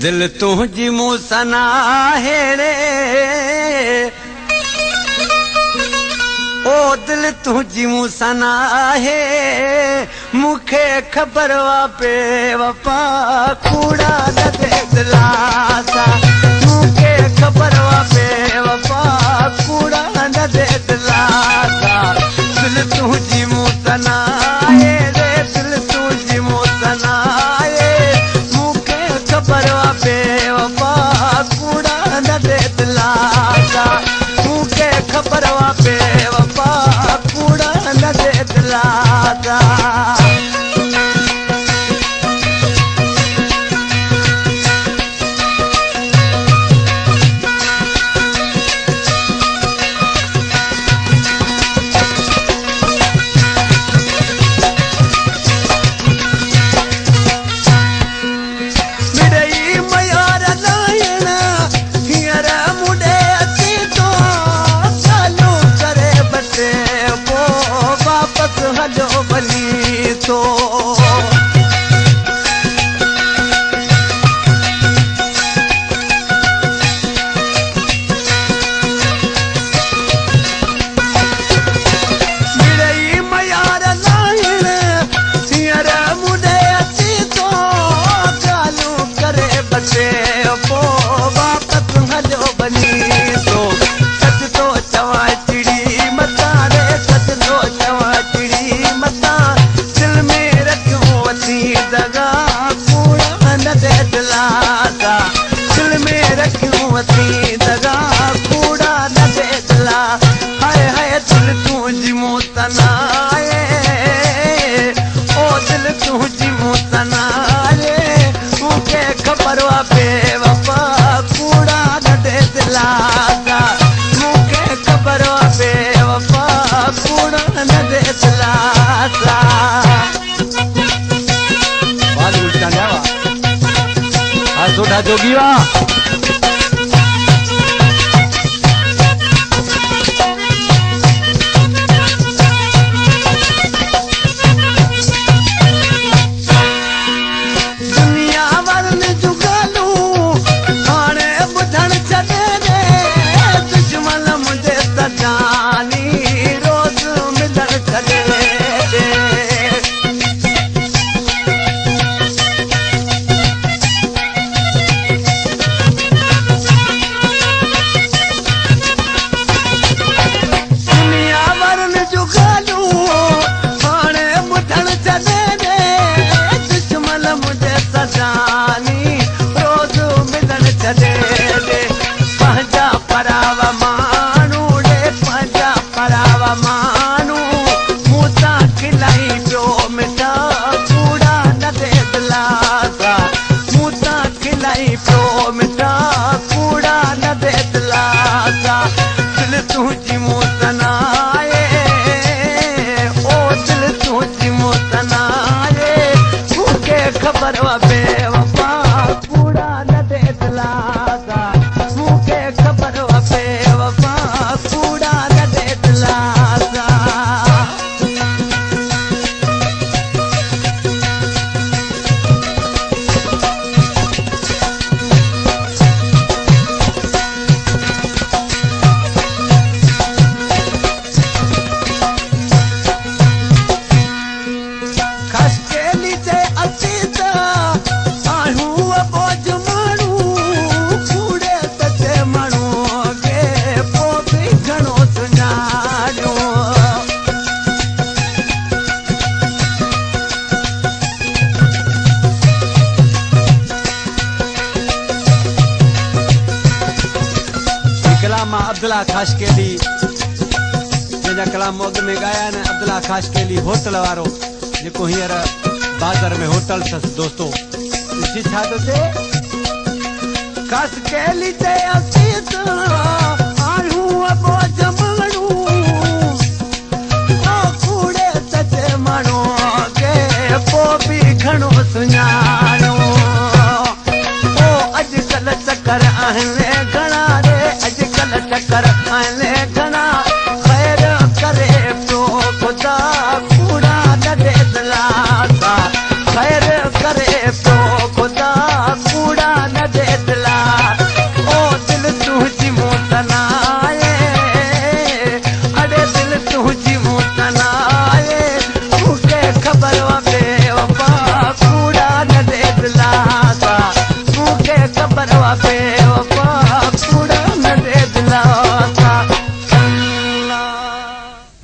दिल तुझी मूसना हेड़े ओ दिल तुझी मूसना है मुखे खबर वापे वफा कूड़ा न दे दिलासा मुखे खबर वापे वफा कूड़ा न दे दिलासा दिल तुझी मूसना है रे दिल तुझी मूसना है मुखे खबर वापे वफा कूड़ा न दे दिलासा मुखे खबर वापे वफा कूड़ा न दे दिलासा हलो बनी तो मिरई मयार नाहिण सियर मुडे अची तो चालू करे बचे पो वापस हलो बनी तो सच तो चवा चिड़ी मता रे सच तो चवा दगा कूड़ा न दे दिलासा दिल में रखूं वसी दगा कूड़ा न दे दिला हाय हाय दिल तुझी मूसना है ओ दिल तुझी मूसना है मुखे खबर वापे वफा कूड़ा न दे दिलासा मुखे खबर वापे वफा कूड़ा न दे दिलासा सोडा जोगीवा दुनिया वरन जुगालू हाणे बुधण छॾे रे दुश्मन मुंहिंजे सजानी रोज़ मिलण छॾे तुझी मूसना है ओ दिल तुझी मूसना है मुखे खबर वापे वफा कूड़ा न दे दिलासा मुखे खबर वापे वफा कूड़ा न दे दिलासा अब्दुल्ला खाशकेली जंहिंजा कलाम अॻु में ॻाया आहिनि अब्दुल्ला खाशकेली होटल वारो जेको हींअर बाज़ार में होटल अथसि दोस्तो ॾिसी छा थो थिए खाशकेली ते असीस आहियूं अबो जमाणू ओ कूड़े सचे माण्हू खे पोइ बि घणो सुञाणो ओ अॼुकल्ह चकर आहिनि घणा रे अॼुकल्ह चकर आहिनि घणा ख़ैर करे पियो ख़ुदा कूड़ा न दे दिलासा ख़ैर करे पियो ख़ुदा कूड़ा न वफ़ा